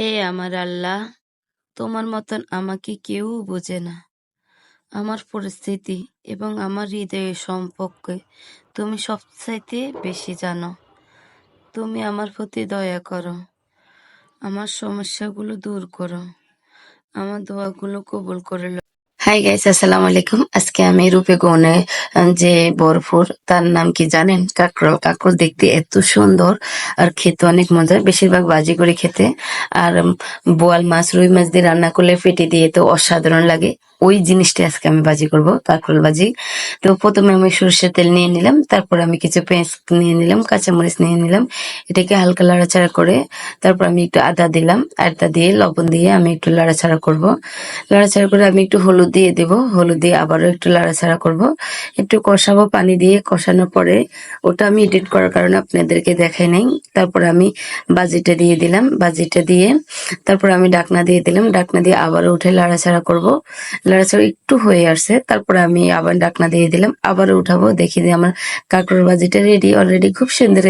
হে আমার আল্লাহ, তোমার মতন আমাকে কেউ বোঝে না। আমার পরিস্থিতি এবং আমার হৃদয়ের সম্পর্কে তুমি সবচাইতে বেশি জানো। তুমি আমার প্রতি দয়া করো, আমার সমস্যাগুলো দূর করো, আমার দোয়াগুলো কবুল করে লো। হাই গাইস, আসসালামু আলাইকুম। আজকে আমি রূপে গৌনে যে বরফুর, তার নাম কি জানেন? কাঁকরোল। কাঁকরোল দেখতে এত সুন্দর আর খেতে অনেক মজার, বেশিরভাগ ভাজি করে খেতে। আর বোয়াল মাছ, রুই মাছ দিয়ে রান্না করলে পেটি দিয়ে তো অসাধারণ লাগে। ওই জিনিসটা আজকে আমি ভাজি করব, কাঁকরোল ভাজি। তো প্রথমে আমি সরষের তেল নিয়ে নিলাম, তারপর আমি কিছু পেঁয়াজ নিয়ে নিলাম, কাঁচামরিচ নিয়ে নিলাম। এটাকে হালকা লাড়াচাড়া করে তারপর আমি একটু আদা দিলাম, আদা দিয়ে লবণ দিয়ে আমি একটু লাড়াচাড়া করব। লাড়াচাড়া করে আমি একটু হলুদ দিয়ে দেব, হলুদ দিয়ে আবারও একটু লাড়াচাড়া করব, একটু কষাবো। পানি দিয়ে কষানোর পরে ওটা আমি এডিট করার কারণে আপনাদেরকে দেখাই নাই। তারপর আমি বাজিটা দিয়ে দিলাম, বাজিটা দিয়ে তারপর আমি ডাকনা দিয়ে দিলাম, ডাকনা দিয়ে আবারও উঠে লাড়াচাড়া করব। লাড়াচাড়া একটু হয়ে আসছে, তারপরে আমি আবার ডাকনা দিয়ে দিলাম, আবারও উঠাবো। দেখি যে আমার কাঁকড়োর বাজিটা রেডি অলরেডি, খুব সুন্দর।